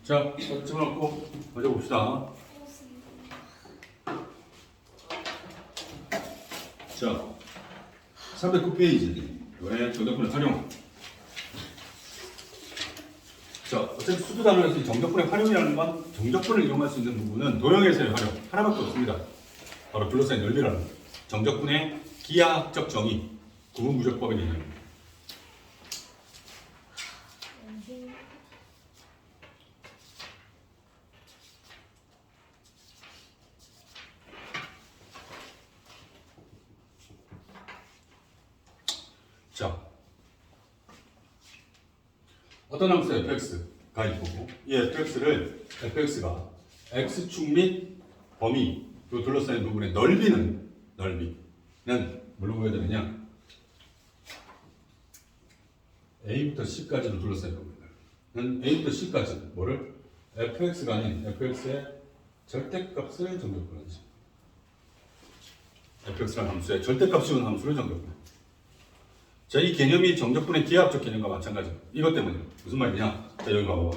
자, 집어넣고 먼저 봅시다. 자, 309페이지. 이번에 정적분의 활용. 자, 어차피 수도 단어에서 이 정적분의 활용이라는 건 정적분을 이용할 수 있는 부분은 도형에서의 활용 하나밖에 없습니다. 바로 둘러싸인 넓이라는 거. 정적분의 기하학적 정의, 구분구조법의 개념입니다. 자, 어떤 함수 fx가 있고 이 fx가 x축 및 범위 또 둘러싸인 부분의 넓이는 뭘로 보여야 되느냐? a부터 c까지로 둘러싸인 부분은 a부터 c까지 뭐를? fx가 아닌 fx의 절대값을 정적분하지. fx라는 함수의 절대값이온 함수를 정적분. 자, 이 개념이 정적분의 기하학적 개념과 마찬가지입니다. 이것 때문이에요. 무슨 말이냐? 자, 여기 봐봐.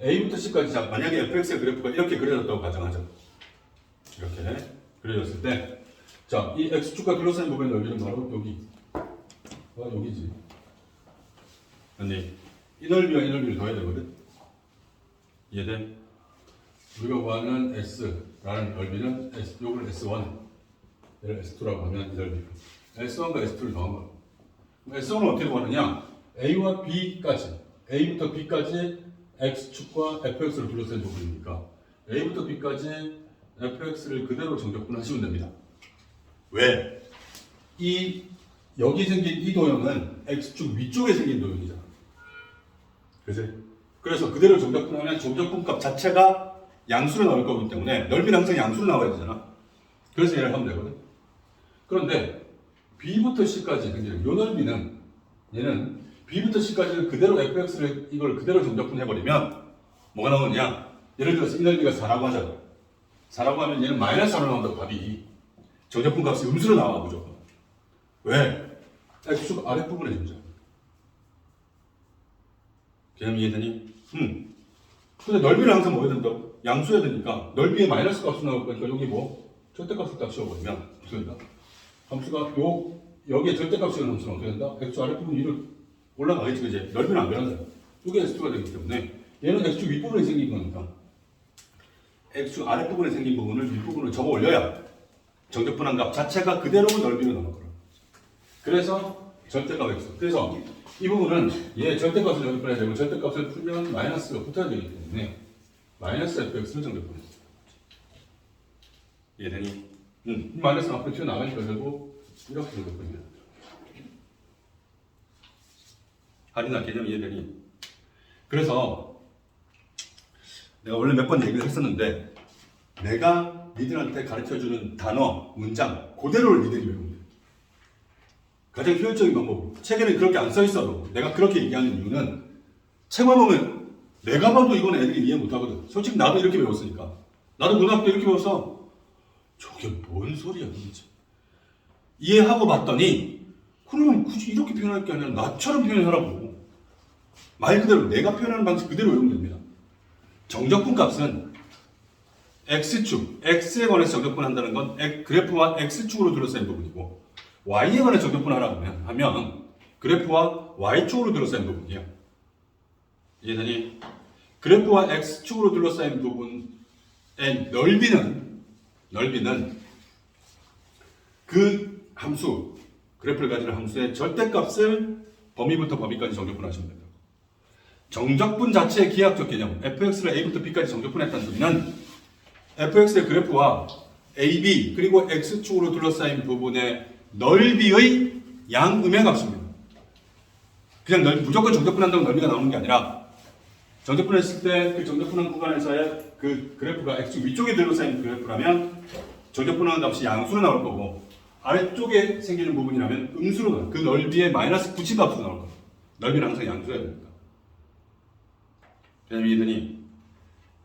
A부터 C까지, 자, 만약에 fx의 그래프가 이렇게 그려졌다고 가정하죠. 이렇게 그려졌을 때, 자, 이 x축과 둘러싸인 부분의 넓이는 바로 여기. 여기지. 근데 이 넓이와 이 넓이를 더해야 되거든? 이해돼? 우리가 구하는 S라는 넓이는 요걸 S1, 얘를 S2라고 하면 이 넓이. S1과 S2를 더한 거야. S1은 어떻게 구하느냐? A와 B까지, A부터 B까지 X축과 fx를 둘러싼 부분이니까 A부터 B까지 fx를 그대로 정적분하시면 됩니다. 왜? 여기 생긴 이 도형은 X축 위쪽에 생긴 도형이잖아. 그래서 그대로 정적분하면 정적분값 자체가 양수로 나올 거기 때문에 넓이는 항상 양수로 나와야 되잖아. 그래서 얘를 하면 되거든. 그런데 B부터 C까지 생기는 이 넓이는 얘는 B부터 C까지를 그대로 fx를 이걸 그대로 정적분해버리면 뭐가 나오느냐? 예를 들어서 이 넓이가 4라고 하잖아. 4라고 하면 얘는 마이너스 4로 나온다고 답이. 정적분 값이 음수로 나와 무조건. 왜? x축 아랫부분에 있죠. 개념 이해되니? 근데 넓이를 항상 뭐 해야 된다고? 양수해야 되니까 넓이에 마이너스 값이 나올 거니까 여기 뭐 절대값을 딱 씌워버리면 어떻게 된다? 함수가 여기에 절대값이 있는 함수는 어떻게 된다? x 아랫부분 위로 올라가겠지, 그지? 넓이는 안 변한다. 이게 x2가 되기 때문에 얘는 x축 윗부분에 생긴 거니까 x축 아랫부분에 생긴 부분을 윗부분으로 접어 올려야 정적분한 값 자체가 그대로 넓이로 나올 거라. 그래서 절대값 x. 그래서 이 부분은 얘 절대값을 정적분해야 되고 절대값을 풀면 마이너스가 붙어야 되기 때문에 마이너스 fx를 정적분해야 돼. 이해되니? 마이너스 앞으로 튀어나가니까 결국 이렇게 정적분해야 돼. 할인아 개념 이해되니? 그래서 내가 원래 몇 번 얘기를 했었는데 내가 니들한테 가르쳐주는 단어, 문장 그대로를 니들이 외우면 돼. 가장 효율적인 방법. 책에는 그렇게 안 써있어도 내가 그렇게 얘기하는 이유는 책만 보면 내가 봐도 이건 애들이 이해 못하거든. 솔직히 나도 이렇게 배웠으니까. 나도 고등학교 때 이렇게 배웠어. 저게 뭔 소리야 도대체. 이해하고 봤더니 그러면 굳이 이렇게 표현할 게 아니라 나처럼 표현하라고. 말 그대로 내가 표현하는 방식 그대로 외우면 됩니다. 정적분 값은 x축, x에 관해서 정적분한다는 건 그래프와 x축으로 둘러싸인 부분이고 y에 관해서 정적분하라고 하면 그래프와 y축으로 둘러싸인 부분이에요. 이해되니? 그래프와 x축으로 둘러싸인 부분의 넓이는 그 함수, 그래프를 가지는 함수의 절대값을 범위부터 범위까지 정적분하시면 됩니다. 정적분 자체의 기하학적 개념, fx를 a부터 b까지 정적분했다는 소리는 fx의 그래프와 ab 그리고 x축으로 둘러싸인 부분의 넓이의 양음의 값입니다. 그냥 무조건 정적분한다고 넓이가 나오는 게 아니라 정적분했을 때 그 정적분한 구간에서의 그 그래프가 x축 위쪽에 둘러싸인 그래프라면 정적분하는 값이 양수로 나올 거고 아래쪽에 생기는 부분이라면 음수로 나올 거예요. 그 넓이의 마이너스 부치값으로 나올 거예요. 넓이는 항상 양수여야 됩니다. 그냥 이해되니?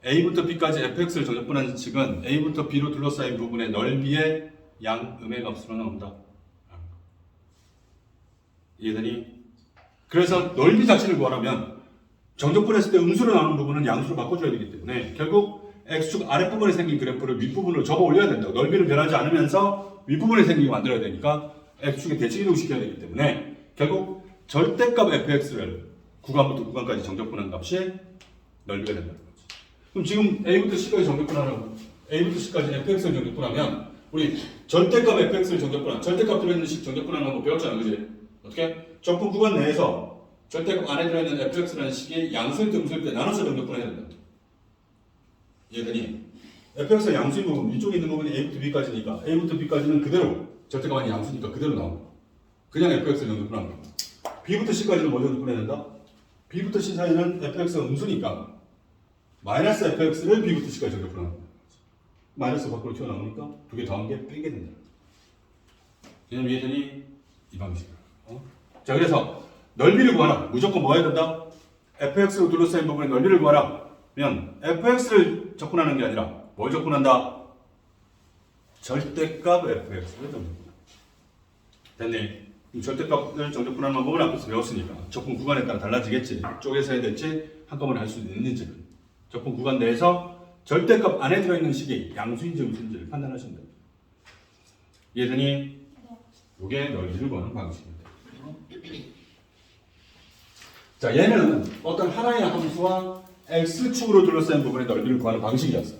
A부터 B까지 fx를 정적분한 측은 A부터 B로 둘러싸인 부분의 넓이의 양음의 값으로 나온다. 이해되니? 그래서 넓이 자체를 구하려면 정적분 했을 때 음수로 나오는 부분은 양수로 바꿔줘야 되기 때문에 결국 x축 아랫부분에 생긴 그래프를 윗부분으로 접어 올려야 된다. 넓이는 변하지 않으면서 윗부분에 생기게 만들어야 되니까 x축에 대칭이동 시켜야 되기 때문에 결국 절대값 fx를 구간부터 구간까지 정적분한 값이 넓이가 된다는 거지. 그럼 지금 a부터 c까지 정적분하라고 a부터 c까지 fx를 정적분하면 우리 절대값 fx를 정적분한 절대값 들어있는 식 정적분하는 거 배웠잖아, 그지? 어떻게? 적분 구간 내에서 절대값 안에 들어있는 fx라는 식이 양수일 때 음수일 때 나눠서 정적분해야 된다. 이해되니? fx가 양수인 부분, 이쪽에 있는 부분이 a부터 b까지니까 a부터 b까지는 그대로 절대값 안이 양수니까 그대로 나온다. 그냥 fx를 정적분하는 거야. b부터 c까지는 뭐 정적분해야 된다? b부터 c 사이는 fx가 음수니까 마이너스 fx를 b부터 c까지 정적분하는 거야. 마이너스 밖으로 튀어나오니까 두 개 더한 게 빼게 된다. 그냥 이해되니? 이 방식이야. 자, 그래서 넓이를 구하라. 무조건 뭐 해야 된다? fx로 둘러싸인 부분의 넓이를 구하라. 면 fx를 접근하는 게 아니라 뭘 접근한다? 절대값 fx를 접근한다. 됐니? 절대값을 정적분하는 방법을 앞에서 배웠으니까 접근 구간에 따라 달라지겠지. 쪼개서 해야 될지 한꺼번에 할 수 있는지는 접근 구간 내에서 절대값 안에 들어있는 식이 양수인지 음수인지를 판단하시면 됩니다. 이해되니? 이게 넓이를 구하는 방식입니다. 자, 얘는 어떤 하나의 함수와 x축으로 둘러싸인 부분의 넓이를 구하는 방식이었어요.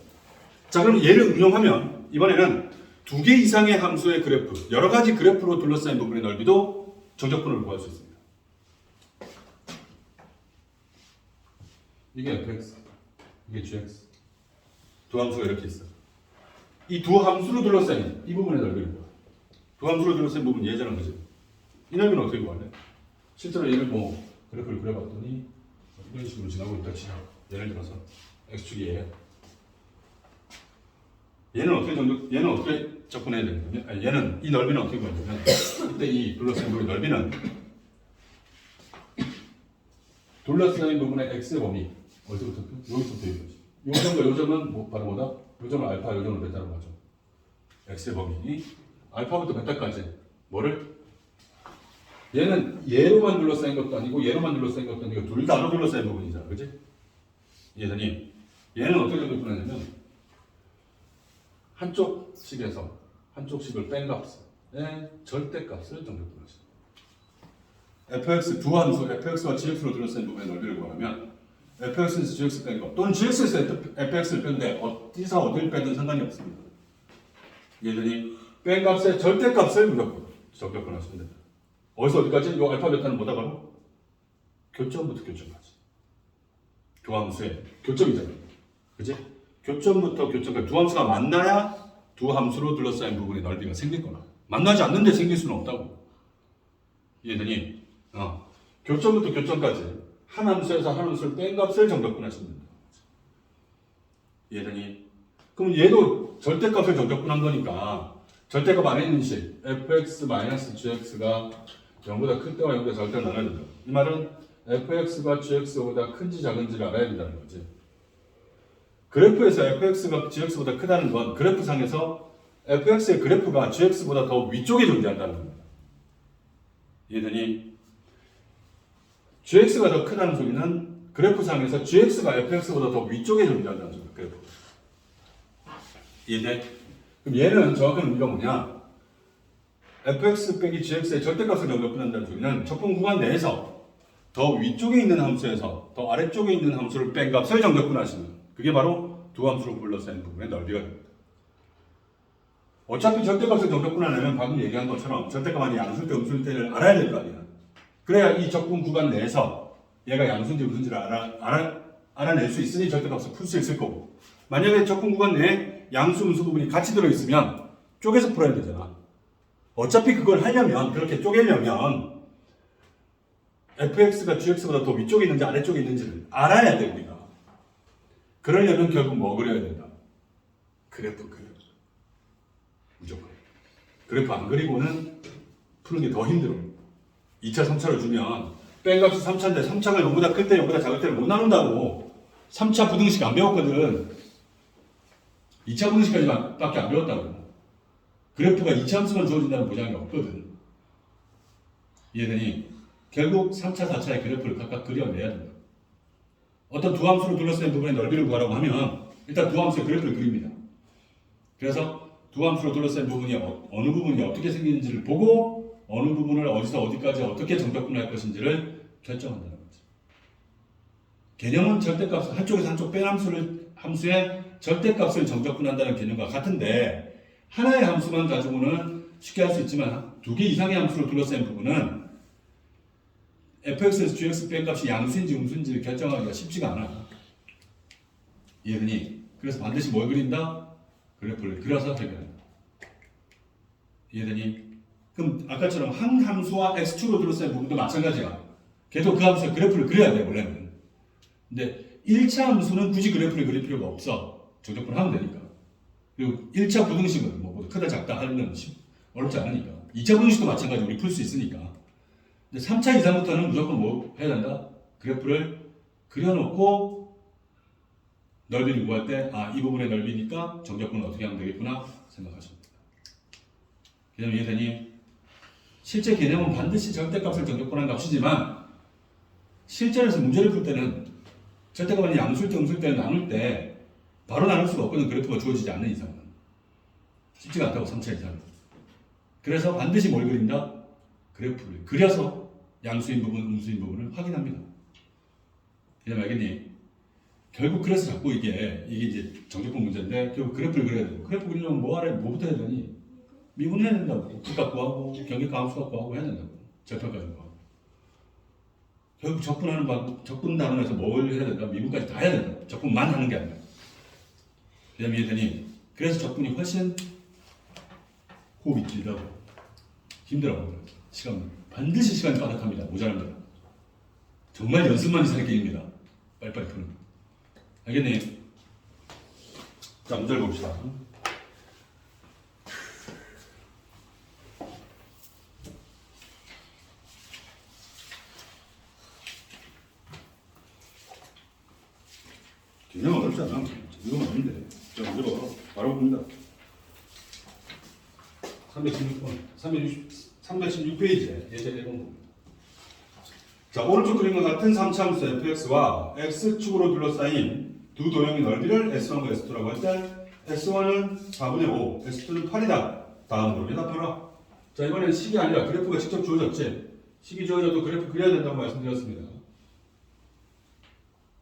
자, 그럼 얘를 응용하면 이번에는 두 개 이상의 함수의 그래프, 여러 가지 그래프로 둘러싸인 부분의 넓이도 정적분을 구할 수 있습니다. 이게 fx, 이게 gx. 두 함수가 이렇게 있어. 이 두 함수로 둘러싸인 이 부분의 넓이를 구해. 두 함수로 둘러싸인 부분 예전한 거지. 이 넓이는 어떻게 구할래? 실제로 얘를 뭐 그래프를 그려봤더니 이런 식으로 지나고 있다 치자. 예를 들어서 x축이 얘야. 얘는 어떻게 접근해야 되는 거냐? 아니, 얘는 이 넓이는 어떻게 구하냐면 이때 이 둘러싸인 부분의 넓이는 둘러싸인 부분의 x의 범위 어디서부터? 여기서부터 여기까지. 요 점과 요 점은 뭐 바로 뭐다? 요 점은 알파, 요 점은 베타라고 하죠. x의 범위 알파부터 베타까지 뭐를? 얘는 얘로만 둘러싸인 것도 아니고 얘로만 둘러싸인 것도 아니고 둘 다로 둘러싸인 부분이잖아, 그렇지? 이해되니? 얘는 어떻게 정적분하냐면 한쪽 식에서 한쪽 식을 뺀 값의 절대값을 정적분하시다. fx 두 함수 fx와 gx로 둘러싸인 부분의 넓이를 구하면 fx에서 gx 뺀 것 또는 gx에서 fx를 뺀데 어디서 어딜 빼든 상관이 없습니다. 이해되니? 뺀 값의 절대값을 무조건 정적분하시면 된다. 어디서 어디까지? 요 알파 베타는 뭐다 바로? 교점부터 교점까지. 두 함수의 교점이잖아. 그치? 교점부터 교점까지 두 함수가 만나야 두 함수로 둘러싸인 부분의 넓이가 생길 거나 만나지 않는데 생길 수는 없다고. 이해되니? 교점부터 교점까지 한 함수에서 한 함수를 뺀 값을 정적분하시면 된다. 이해되니? 그럼 얘도 절대값을 정적분한 거니까 절대값 안에 있는 식 fx-gx가 0보다 클 때와 0보다 작을 때를 나눠야 된다. 이 말은 fx가 gx보다 큰지 작은지를 알아야 된다는 거지. 그래프에서 fx가 gx보다 크다는 건 그래프상에서 fx의 그래프가 gx보다 더 위쪽에 존재한다는 겁니다. 이해되니? gx가 더 크다는 소리는 그래프상에서 gx가 fx보다 더 위쪽에 존재한다는 소리입니다. 그래프. 이해돼? 그럼 얘는 정확한 의미가 뭐냐? fx 빼기 gx의 절대값을 정적분한다는 소리는 적분 구간 내에서 더 위쪽에 있는 함수에서 더 아래쪽에 있는 함수를 뺀 값을 정적분하시는 그게 바로 두 함수로 둘러싸인 부분의 넓이가 됩니다. 어차피 절대값을 정적분하려면 방금 얘기한 것처럼 절대값 아니 양수일 때 음수일 때를 알아야 될 거 아니야. 그래야 이 적분 구간 내에서 얘가 양수인지 음수인지를 알아낼 수 있으니 절대값을 풀 수 있을 거고 만약에 적분 구간 내에 양수 음수 부분이 같이 들어있으면 쪼개서 풀어야 되잖아. 어차피 그걸 하려면 그렇게 쪼개려면 fx가 gx보다 더 위쪽에 있는지 아래쪽에 있는지를 알아야 돼 우리가. 그러려면 결국 뭐 그려야 된다? 그래프 그려. 무조건. 그래프 안 그리고는 푸는 게 더 힘들어. 2차, 3차를 주면 뺀 값이 3차인데 3차가 0보다 클 때, 0보다 작을 때를 못 나눈다고. 3차 부등식 안 배웠거든. 2차 부등식까지밖에 안 배웠다고. 그래프가 2차 함수만 주어진다는 보장이 없거든. 이해되니? 결국 3차, 4차의 그래프를 각각 그려내야 된다. 어떤 두 함수로 둘러싸인 부분의 넓이를 구하라고 하면 일단 두 함수의 그래프를 그립니다. 그래서 두 함수로 둘러싸인 부분이 어느 부분이 어떻게 생기는지를 보고 어느 부분을 어디서 어디까지 어떻게 정적분할 것인지를 결정한다는 거죠. 개념은 절대값, 한쪽에서 한쪽 뺀 함수의 절대값을 정적분한다는 개념과 같은데 하나의 함수만 가지고는 쉽게 할 수 있지만 두 개 이상의 함수로 둘러싸인 부분은 fx에서 gx 뺀 값이 양수인지 음수인지를 결정하기가 쉽지가 않아. 이해되니? 그래서 반드시 뭘 그린다? 그래프를 그려서 해결한다. 이해되니? 그럼 아까처럼 한 함수와 x축으로 둘러싸인 부분도 마찬가지야. 걔도 그 함수의 그래프를 그려야 돼 원래는. 근데 1차 함수는 굳이 그래프를 그릴 필요가 없어. 정적분 하면 되니까. 그리고 1차 부등식은 뭐 크다 작다 하는 어렵지 않으니까. 2차 부등식도 마찬가지 우리 풀 수 있으니까. 근데 3차 이상부터는 무조건 뭐 해야 된다? 그래프를 그려놓고 넓이를 구할 때 이 부분의 넓이니까 정적분은 어떻게 하면 되겠구나 생각하시면 됩니다. 개념 이해되니? 실제 개념은 반드시 절대값을 정적분한 값이지만 실전에서 문제를 풀 때는 절대값이 양수일 때 음수일 때를 나눌 때 바로 나눌 수가 없거든. 그래프가 주어지지 않는 이상은. 쉽지가 않다고 3차 이상은. 그래서 반드시 뭘 그린다? 그래프를 그려서 양수인 부분, 음수인 부분을 확인합니다. 이제 알겠니? 결국 그래서 자꾸 이게 이제 정적분 문제인데 결국 그래프를 그려야 되고 그래프 그리려면 뭐부터 해야 되니? 미분해야 된다고. 국값 구하고 경계가 함수값 구하고 해야 된다고. 절편까지 구하고. 결국 적분하는 적분 단원에서 뭘 해야 된다? 미분까지 다 해야 된다. 적분만 하는 게 아니라. 그다음에 이해되니? 그래서 적분이 훨씬 호흡이 길다고. 힘들어요. 반드시 시간이 빠듯합니다. 모자랍니다. 정말 연습만이 사는 게임입니다. 빨리빨리 푸는 거. 알겠니? 자, 문제를 봅시다. 개념 어렵지 않아. 이건 없는데. 자, 문제 봐. 바로 봅니다. 316페이지에 예제 1번. 자, 오른쪽 그림과 같은 3차 함수 fx와 x축으로 둘러싸인 두 도형의 넓이를 s1과 s2라고 할 때 s1은 4분의 5, s2는 8이다. 다음으로 대답하라. 자, 이번엔 식이 아니라 그래프가 직접 주어졌지. 식이 주어져도 그래프 그려야 된다고 말씀드렸습니다.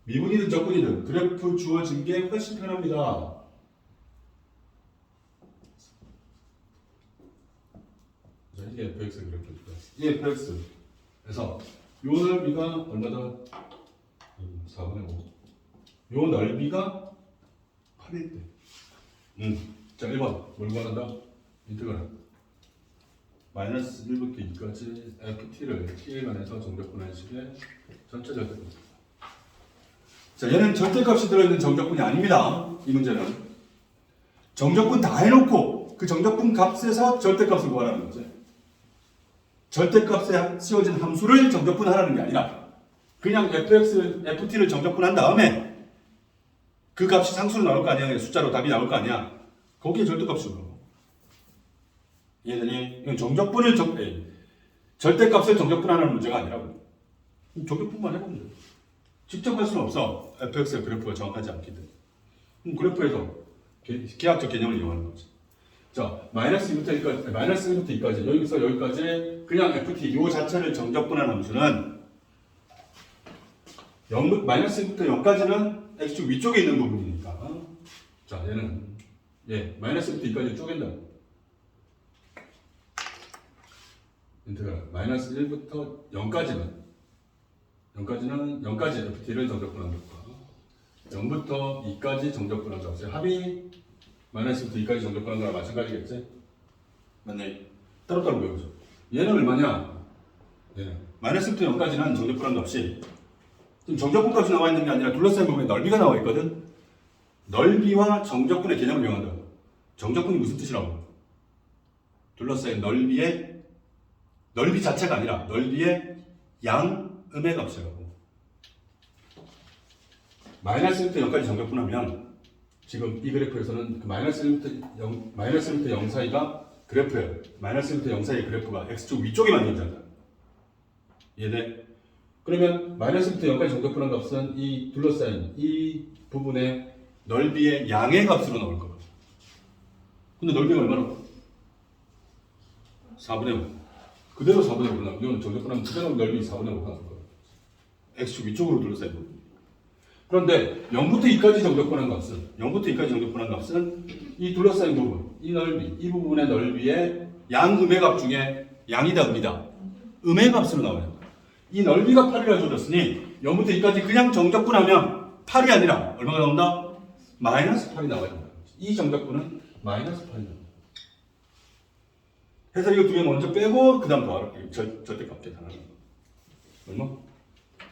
미분이든 적분이든 그래프 주어진 게 훨씬 편합니다. 자, 이게 fx 그래프입니다. 이게 fx. 그래서 요 넓이가 얼마다? 4분의 5. 요 넓이가 8일 때. 자, 1번. 뭘 구한다? 인테그랄. 마이너스 1부터 2까지 ft를 t에 관해서 정적분한 식의 전체 절대값. 자, 얘는 절대값이 들어있는 정적분이 아닙니다. 이 문제는. 정적분 다 해놓고 그 정적분 값에서 절대값을 구하라는 거죠. 절대값에 씌워진 함수를 정적분하라는 게 아니라 그냥 ft를 정적분한 다음에 그 값이 상수로 나올 거 아니야. 숫자로 답이 나올 거 아니야. 거기에 절대값을 넣어. 이해되니? 이건 절대값을 정적분하는 문제가 아니라고. 정적분만 해보면 돼. 직접 할 수는 없어. fx의 그래프가 정확하지 않기 때문에. 그래프에서 기하학적 개념을 이용하는 거지. 자, 마이너스 1부터 2까지 여기까지 그냥 ft 요 자체를 정적분한 함수는 마이너스 1부터 0까지는 x축 위쪽에 있는 부분이니까. 자, 얘는 마이너스 1부터 2까지 쪼갠다. 인테그랄 마이너스 1부터 0까지는 0까지 ft를 정적분한 것과 0부터 2까지 정적분한 값의 합이 마이너스부터 2까지 정적분한 거랑 마찬가지겠지? 맞네. 따로따로 배우죠. 얘는 얼마냐? 얘는 마이너스부터 0까지는 정적분한 값이 지금 정적분 값이 나와 있는 게 아니라 둘러싸인 부분에 넓이가 나와 있거든? 넓이와 정적분의 개념을 이용한다. 정적분이 무슨 뜻이라고? 둘러싸인 넓이 자체가 아니라 넓이의 양음의 값이라고. 마이너스 1부터 0까지 정적분하면 지금 이 그래프에서는 그 마이너스 1부터 0 사이가 그래프예요. 마이너스 1부터 0 사이의 그래프가 x축 위쪽에만 존재한다. 이해돼? 그러면 마이너스부터 0까지 정적분한 값은 이 둘러싸인 이 부분의 넓이의 양의 값으로 나올 거예요. 근데 넓이가 얼마나? 4분의 5. 그대로 4분의 5가 나오면 이건 정적분하면 그대로 넓이 4분의 5가 나올 거예요. x축 위쪽으로 둘러싸인 부분. 그런데 0부터 2까지 정적분한 값은 이 둘러싸인 부분, 이 넓이, 이 부분의 넓이의 양음의 값 중에 양이다 음이다. 음의 값으로 나와요. 이 넓이가 8이라 줘졌으니 0부터 2까지 그냥 정적분하면 8이 아니라 얼마가 나온다? 마이너스 8이 나와야 된다. 이 정적분은 마이너스 8이 나온다. 해서 이거 두 개 먼저 빼고 그 다음 더하라. 절대값 계산하는 거. 얼마?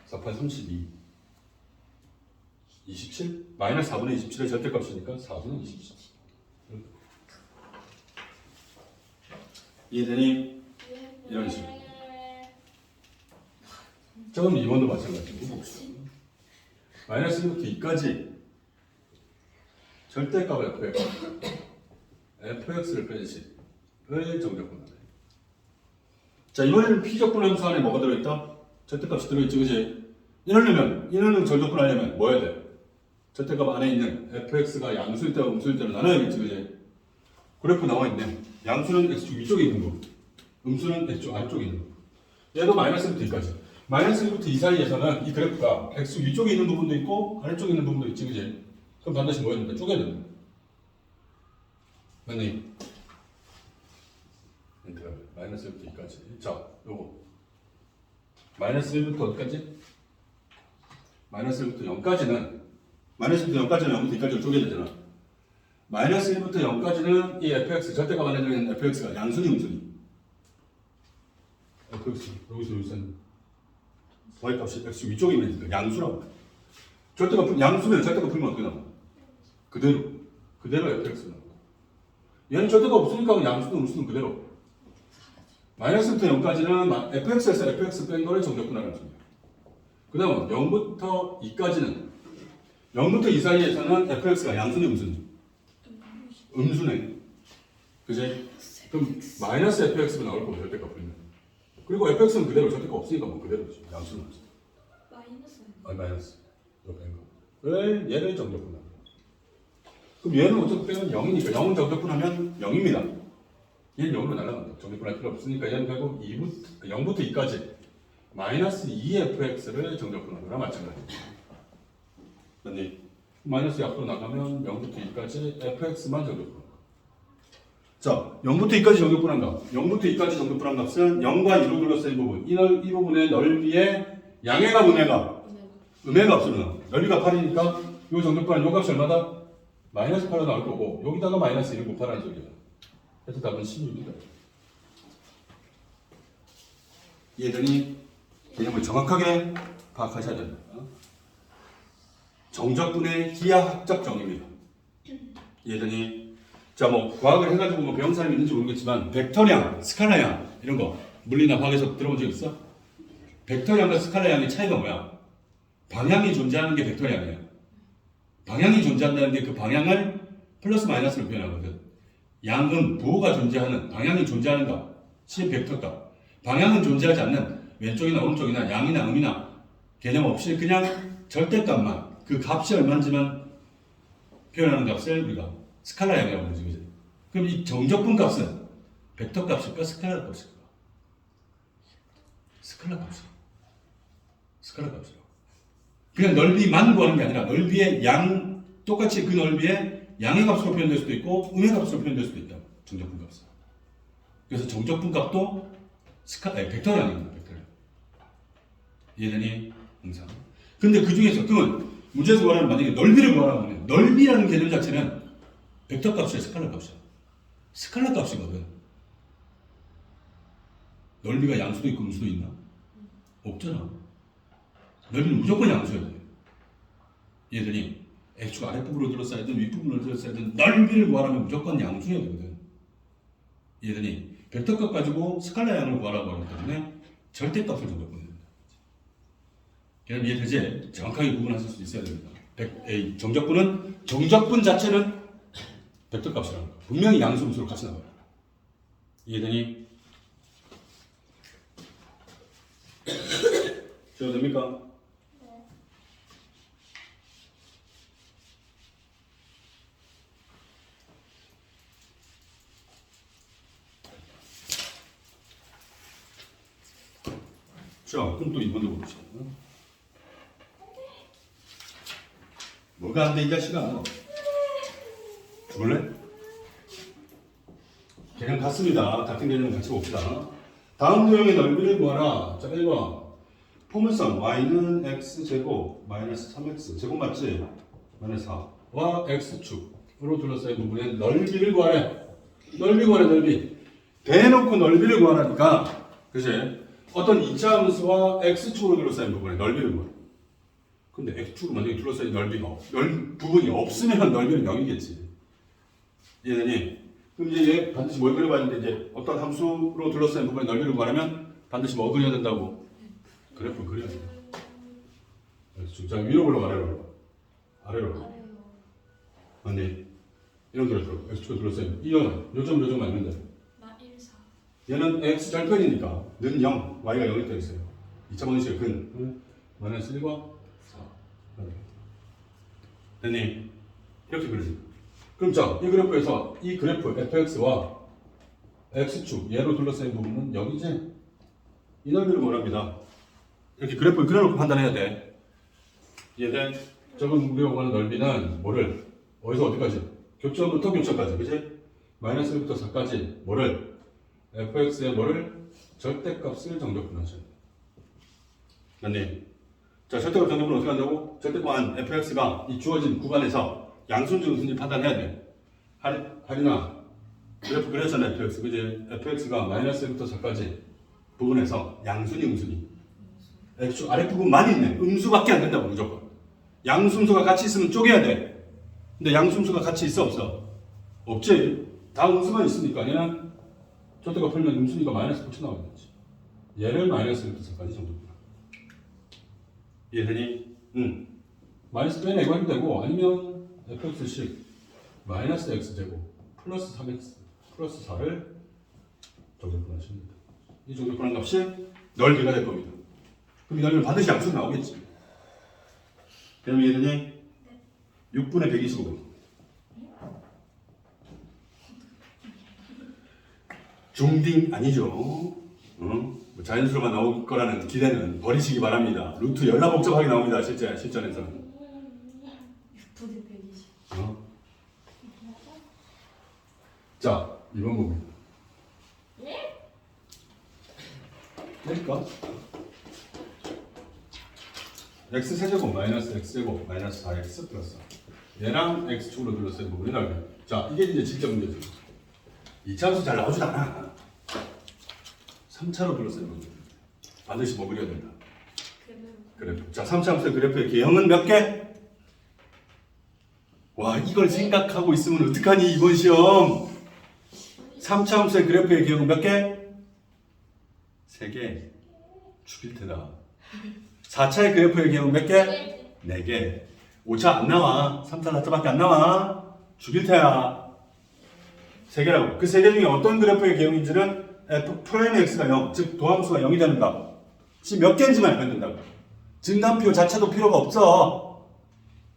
4, 8, 32. 27? 마이너스 4분의 27의 절대값이니까 4분의 27. 이해되니? 이런 식으로. 조금 2번도 마찬가지고. 마이너스 1부터 2까지 절대값 fx를 뺀 식을 정적분하네. 자, 이번에는 피적분 함수 안에 뭐가 들어있다? 절대값이 들어있지, 그치? 이러는 절적분하려면 뭐 해야 돼? 절대값 안에 있는 fx가 양수일 때와 음수일 때로 나눠야겠지, 그치? 그래프 나와 있네. 양수는 x축 위쪽에 있는 거, 음수는 x축 아래쪽에 있는 거. 얘도 마이너스 1부터 2까지. 마이너스 1부터 2 사이에서는 이 그래프가 x축 위쪽에 있는 부분도 있고 아래쪽에 있는 부분도 있지, 그치? 그럼 반드시 뭐 해야 된다? 쪼개야 된다. 맞니? 마이너스 1부터 2까지. 자, 요거. 마이너스 1부터 어디까지? 마이너스 1부터 0까지는 마이너스 1부터 0까지는 0부터 2까지로 쪼개야 되잖아. 마이너스 1부터 0까지는 이 fx, 절대값 안에 들어있는 fx가 양순이 음순이? fx, 여기서 여기서는 y값이 x 위쪽에 있으니까 양수라고. 절대값, 양수면 절대값 풀면 어떻게 나와? 그대로 fx가 나와. 얘는 절대값 없으니까 양수도 음수는 그대로. 마이너스부터 0까지는 fx에서 fx 뺀 거를 정적분하는 중이야. 그 다음은 0부터 2까지는 0부터 2 사이에서는 fx가 양수네 음수네? 음수네. 그지? 그럼 마이너스 fx가 나올 거고 절대값 풀면. 그리고 fx는 그대로 절대값 없으니까 뭐 그대로지. 양수는 음수. 마이너스. 이거 뺀 거. 왜 얘를 정적분하는 거야? 그럼 얘는 어차피 빼면 0이니까 0은 정적분하면 0입니다. 얘는 0으로 날아간다. 정적분할 필요 없으니까 얘는 결국 0부터 2까지 마이너스 2fx를 정적분하는 거랑 마찬가지입니다. 맞니? 마이너스 앞으로 나가면 0부터 2까지 fx만 정적분한 거. 자, 0부터 2까지 정적분한 값. 0부터 2까지 정적분한 값은 0과 2로 둘러싸인 부분. 이 부분의 넓이의 양의 값, 음의 값으로 나와. 넓이가 8이니까 이 정적분한 요 값이 얼마다? 마이너스 8로 나올 거고 여기다가 마이너스 1을 곱하라는 소리야. 그래서 답은 16입니다. 얘들이 개념을 정확하게 파악하셔야 됩니다. 정적분의 기하학적 정의입니다. 얘들이 자, 뭐 과학을 해가지고 뭐 배운 사람이 있는지 모르겠지만 벡터량, 스칼라량 이런 거 물리나 과학에서 들어본 적 있어? 벡터량과 스칼라량의 차이가 뭐야? 방향이 존재하는 게 벡터량이야. 방향이 존재한다는 게 그 방향을 플러스 마이너스로 표현하거든. 양은 부호가 존재하는 방향이 존재하는 값이 벡터값. 방향은 존재하지 않는 왼쪽이나 오른쪽이나 양이나 음이나 개념 없이 그냥 절대값만 그 값이 얼마인지만 표현하는 값을 우리가 스칼라량이라고 부르지. 그럼 이 정적분 값은 벡터 값일까 스칼라 값일까? 스칼라 값이야. 스칼라 값이야. 그냥 넓이만 구하는 게 아니라 넓이의 양 똑같이 그 넓이의 양의 값으로 표현될 수도 있고 음의 값으로 표현될 수도 있다. 정적분 값은. 그래서 정적분 값도 벡터량입니다. 벡터량. 이해되니? 항상. 근데 그 중에서 그러면 문제에서 구하라면 만약에 넓이를 구하라고 하면 넓이라는 개념 자체는 벡터 값이야, 스칼라 값이야. 스칼라 값이거든. 넓이가 양수도 있고 음수도 있나? 없잖아. 넓이는 무조건 양수여야 돼. 얘들이 x축 아랫부분으로 둘러싸이든 윗부분으로 둘러싸이든 넓이를 구하라면 무조건 양수여야 되거든. 얘들이 벡터값 가지고 스칼라 양을 구하라고 하기 때문에 절대값을 정적분해야 된다. 그럼 이해되지? 정확하게 구분하실 수 있어야 됩니다. 정적분은 정적분 자체는 벡터값이라는 거. 분명히 양수, 음수로 같이 나와요. 이해되니? 지워도 됩니까? 네. 자, 그럼 또 이번도 봅시다. 뭐가 안 돼, 이 자식아? 죽을래? 개념 같습니다. 같은 개념 같이 봅시다. 다음 유형의 넓이를 구하라. 자, 1번. 포물선 y는 x제곱 마이너스 3x 제곱 맞지? 마이너스 4와 x축으로 둘러싸인 부분의 넓이를 구하래. 넓이 구하래, 넓이. 대놓고 넓이를 구하라니까. 그치? 어떤 2차 함수와 x축으로 둘러싸인 부분의 넓이를 구하래. 근데 x축으로 만약에 둘러싸인 넓이가 부분이 없으면 넓이는 0이겠지. 이해되니? 그럼 이제 얘 반드시 뭘 그려봐야 되는데, 이제 어떤 함수로 둘러싸인 부분의 넓이를 구하려면 반드시 뭐 그려야 된다고? 그래프 그려야 돼. 자, 위로 올라가, 아래로 올라가. 아래로 올라가. 아니, 이런 그래프. x축에 둘러싸인 이거는 요점 맞는데. 나 1, 4. 얘는 x 절편이니까 는 0, y가 0이 되어 있어요. 2차 방정식의 근 마이너스 1과 4. 됐니? 이렇게 그리지. 그럼 자, 이 그래프에서 이 그래프 fx와 x축 얘로 둘러싸인 부분은 여기지? 이 넓이를 뭐랍니다. 이렇게 그래프를 그려놓고 판단해야 돼. 이해돼? 저건 우리가 원하는 넓이는 뭐를 어디서 어디까지? 교점부터 교점까지, 그치? 마이너스 1부터 4까지 뭐를? fx의 뭐를? 절대값을 정적분하셔야 돼. 맞니? 자, 절대값 정적분 어떻게 한다고? 절대값 fx가 이 주어진 구간에서 양수인지 음수인지 판단해야 돼. 할인아, 그래프 그렸잖아, fx. 그지? fx가 마이너스 1부터 4까지 부분에서 양수니 음수니? x축 아랫부분만 있네. 음수밖에 안 된다고, 무조건. 양수음수가 같이 있으면 쪼개야 돼. 근데 양수음수가 같이 있어, 없어? 없지. 다 음수만 있으니까 얘는 저때가 풀면 음수니까 마이너스 붙여 나오겠지. 얘를 마이너스 1부터 4까지 정도구나. 이해되니? 응. 마이너스 빼내고 해도 되고, 아니면 fx식 마이너스 x제곱 플러스 3x 플러스 4를 정적분하십니다. 이 정적분한 값이 넓이가 될 겁니다. 그럼 이 넓이는 반드시 양수로 나오겠지. 그럼 이해되니? 네. 6분의 125분. 중딩 아니죠. 뭐 자연수로만 나올 거라는 기대는 버리시기 바랍니다. 루트 열나 복잡하게 나옵니다. 실전에서는. 6분의 120. 자, 2번 봅니다. 예? 그러니까 x세제곱 마이너스 x제곱 마이너스 4x 플러스 얘랑 x축으로 둘러싼 부분이 나오면, 자, 이게 이제 진짜 문제죠. 2차 함수 잘 나오지도 않아. 3차로 둘러싼 부분 반드시 뭐 그려야 된다. 그래프. 자, 3차 함수의 그래프의 개형은 몇 개? 와, 이걸 생각하고 있으면 어떡하니 이번 시험. 3차 함수의 그래프의 개형은 몇 개? 3개. 죽일 테다. 4차의 그래프의 개형은 몇 개? 4개. 5차 안 나와. 3차, 4차밖에 안 나와. 죽일 테야. 3개라고. 그 3개 중에 어떤 그래프의 개형인지는 f'x가 0, 즉 도함수가 0이 되는 값. 지금 몇 개인지만 알면 된다고. 증간표 자체도 필요가 없어.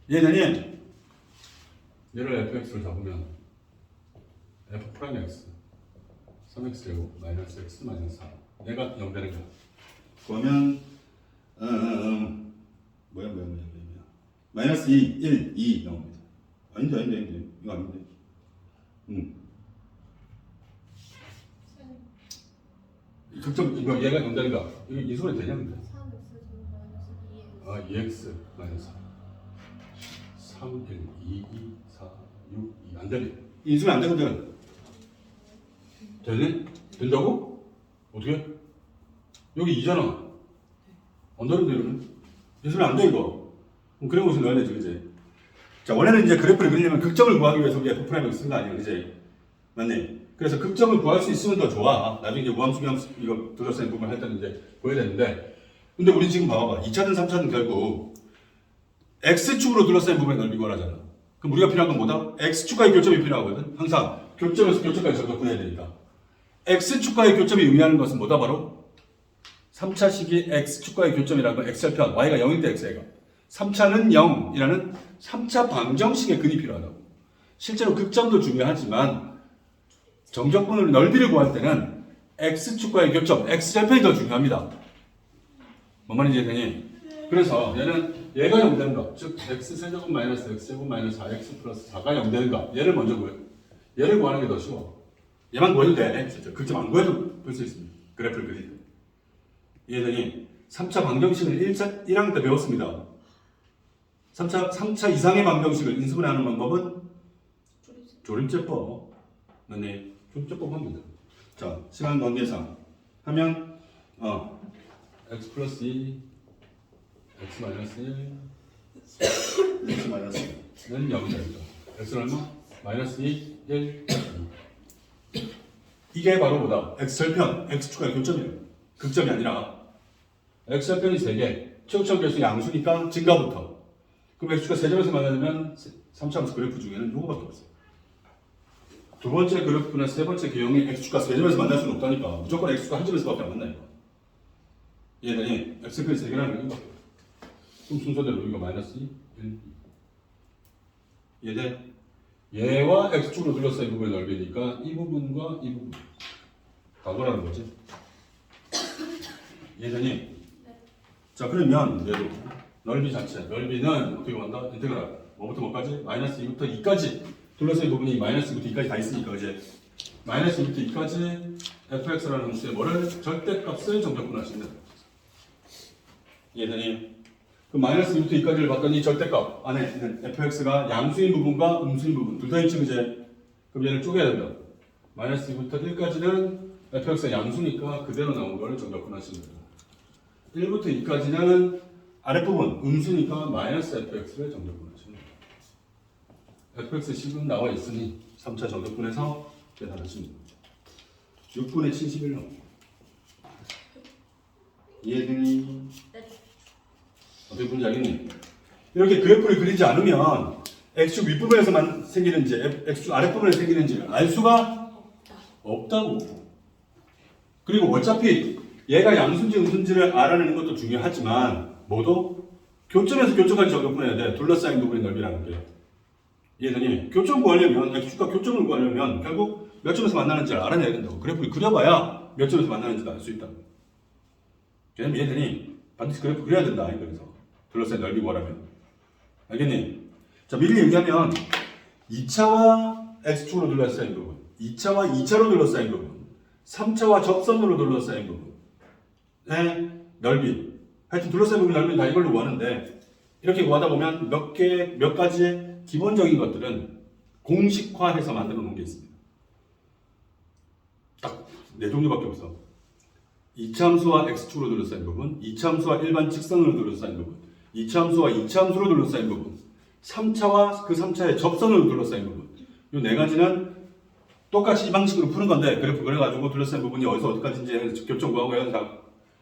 이해되니? 얘를 fx를 잡으면 f'x 3x제곱 마이너스 x 마이너스 4 얘가 0 되는 거야. 그러면 뭐야 마이너스 2, 1, 2 나옵니다. 아닌데 이거 아닌데. 극점 이거 얘가 0 되는 거야. 이거 인수분해 되냐 근데? 2x 마이너스 3, 1, 2, 2, 4, 6, 2 안 되네. 인수분해 안 되거든. 되네? 된다고? 어떻게? 여기 2잖아. 안 되는데 이러면? 인수분해 안 돼 이거. 그럼 그런 것을 넣어야 되지, 그지? 자, 원래는 이제 그래프를 그리려면 극점을 구하기 위해서 우리가 f'을 쓴 거 아니야, 그지? 맞네. 그래서 극점을 구할 수 있으면 더 좋아. 나중에 이제 무함수, 함수 이거 둘러싸인 부분을 할 때는 이제 보여야 되는데, 근데 우리 지금 봐봐. 2차든 3차든 결국 x축으로 둘러싸인 부분의 넓이 구하라잖아. 그럼 우리가 필요한 건 뭐다? x축과의 교점이 필요하거든. 항상 교점에서 교점까지 정적분해야 되니까. x축과의 교점이 의미하는 것은 뭐다? 바로 3차 시기 x축과의 교점이라는 건 x절편 y가 0일 때 x가 3차는 0이라는 3차 방정식의 근이 필요하다고. 실제로 극점도 중요하지만 정적분의 넓이를 구할 때는 x축과의 교점, x절편이 더 중요합니다. 뭔 말인지 이해되니? 그래서 얘가 0 되는 거, 즉 x세제곱 마이너스 x제곱 마이너스 4x 플러스 4가 0 되는 거, 얘를 먼저 구해요. 얘를 구하는 게 더 쉬워. 얘만 구해도 돼. 진짜 극점 안 구해도 볼 수 있습니다. 그래프를 그릴 때. 이해되니? 3차 방정식을 1학년 때 배웠습니다. 3차 이상의 방정식을 인수분해하는 방법은 조림제법. 맞네. 조림제법 합니다. 자, 시간 관계상 하면 x 플러스 2 x 마이너스 1 x 마이너스 1는 0이 되죠. x는 얼마? 마이너스 2, 1 이게 바로 뭐다? x절편, x축과의 교점이에요. 극점이 아니라 x절편이 3개, 최고점 개수 양수니까 증가부터. 그럼 x축과 세점에서 만나면 3차함수 그래프 중에는 요거밖에 없어요. 두 번째 그래프나 세 번째 개형이 x축과 세점에서 만날 수는 없다니까. 무조건 x축과 한 점에서밖에 안 만나니까. 얘들이 x절편이 3개라는 게 이거밖에 없어요. 그럼 순서대로 이거 마이너스 2, 1, 2. 얘들 얘와 x축으로 둘러싸인 부분의 넓이니까 이 부분과 이 부분 다 구하라는 거지. 이해되니? 자, 그러면 얘도 넓이 자체, 넓이는 어떻게 구한다? 인테그랄 뭐부터 뭐까지? 마이너스 2부터 2까지 둘러싸인 부분이 마이너스 2부터 2까지 다 있으니까 이제 마이너스 2부터 2까지 fx라는 함수의 뭐를? 절대값을 정적분하시면 됩니다. 이해되니? 그 마이너스 2부터 2까지를 봤더니 절대값 안에 있는 fx가 양수인 부분과 음수인 부분 둘 다 있지 그제? 그럼 얘를 쪼개야 된다. 마이너스 2부터 1까지는 fx가 양수니까 그대로 나온 걸 정적분하시면 됩니다. 1부터 2까지는 아랫부분 음수니까 마이너스 fx를 정적분하시면 됩니다. fx 식은 나와 있으니 3차 정적분해서 계산하시면 됩니다. 6분의 71로 이해되니? 어떻게 보는지 알겠니? 이렇게 그래프를 그리지 않으면 x축 윗부분에서만 생기는지 x축 아랫부분에 생기는지 알 수가 없다고. 그리고 어차피 얘가 양수인지 음수인지를 알아내는 것도 중요하지만 모두 교점에서 교점까지 적용해야 돼. 둘러싸인 부분의 넓이라는 게. 이해되니? 교점 구하려면 x축과 교점을 구하려면 결국 몇 점에서 만나는지를 알아내야 된다고. 그래프를 그려봐야 몇 점에서 만나는지도 알 수 있다. 걔는 이해되니? 반드시 그래프 그려야 된다. 그래서 둘러싸인 넓이 구하려면. 알겠니? 자, 미리 얘기하면 2차와 x축으로 둘러싸인 부분, 2차와 2차로 둘러싸인 부분, 3차와 접선으로 둘러싸인 부분의 넓이. 하여튼 둘러싸인 부분 넓이는 다 이걸로 구하는데 이렇게 구하다 보면 몇 가지 기본적인 것들은 공식화해서 만들어 놓은 게 있습니다. 딱 4종류밖에 없어. 2차함수와 x축으로 둘러싸인 부분, 2차함수와 일반 직선으로 둘러싸인 부분, 2차함수와 2차함수로 둘러싸인 부분, 3차와 그 3차의 접선으로 둘러싸인 부분. 이 4가지는 똑같이 이 방식으로 푸는 건데 그래프 그려가지고 둘러싸인 부분이 어디서 어디까지인지 교점 구하고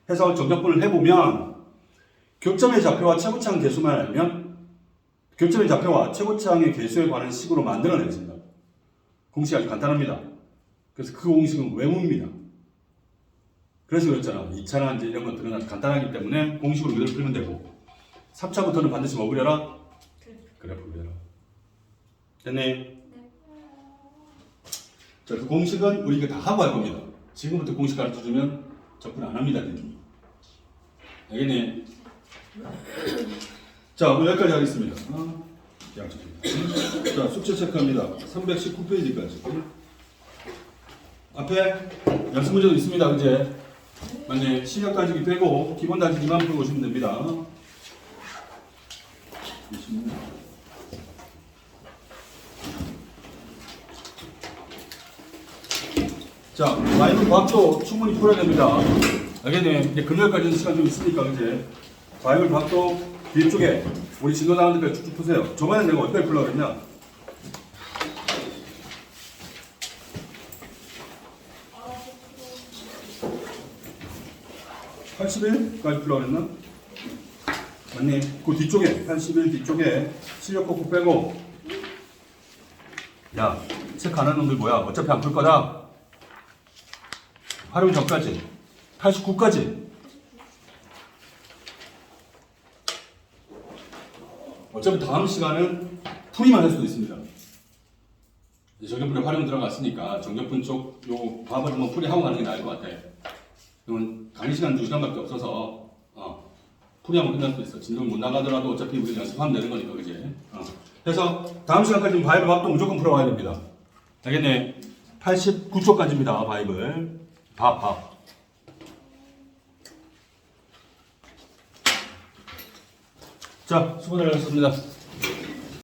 해서 정적분을 해보면 교점의 좌표와 최고창 개수만 알면 교점의 좌표와 최고창의 개수에 관한 식으로 만들어내집니다. 공식이 아주 간단합니다. 그래서 그 공식은 외무입니다. 그래서 그랬잖아. 2차나 이제 이런 것들은 아주 간단하기 때문에 공식으로 그대로 풀면 되고 3차부터는 반드시 뭐 그려라? 그래프 그려라. 됐네? 자, 그 공식은 우리 이거 다 하고 할 겁니다. 지금부터 공식 가르쳐주면 접근 안 합니다. 알겠니? 자, 오늘 여기까지 하겠습니다. 자, 숙제 체크합니다. 319페이지까지. 앞에 연습 문제도 있습니다. 이제 만약 시각 따지기 빼고 기본 따지기만 풀고 오시면 됩니다. 자, 마이너 과학도 충분히 풀어야 됩니다. 알겠네. 이제 금요일까지는 시간 좀 있으니까 이제 마이너 과학도 뒤쪽에 우리 진도 나오는데 쭉쭉 푸세요. 저번에 내가 어디까지 풀려고 했냐? 81까지 풀려고 했나? 맞네. 그 뒤쪽에 81 뒤쪽에 실력 꼭 빼고 야, 체크 안 하는 놈들 뭐야? 어차피 안 풀 거다. 활용 전까지 89까지 어차피 다음 시간은 풀이만 할 수도 있습니다. 이제 정적분의 활용 들어갔으니까 정적분 쪽 요 답을 한번 풀이하고 가는 게 나을 것 같아. 그러면 강의 시간 2시간밖에 없어서 풀이하면 끝날 수도 있어. 진도 못 나가더라도 어차피 우리 연습하면 되는 거니까, 그지? 그래서 다음 시간까지 바이블 합동 무조건 풀어와야 됩니다. 알겠네? 89초까지입니다. 바이블 밥. 자, 수고들 하셨습니다.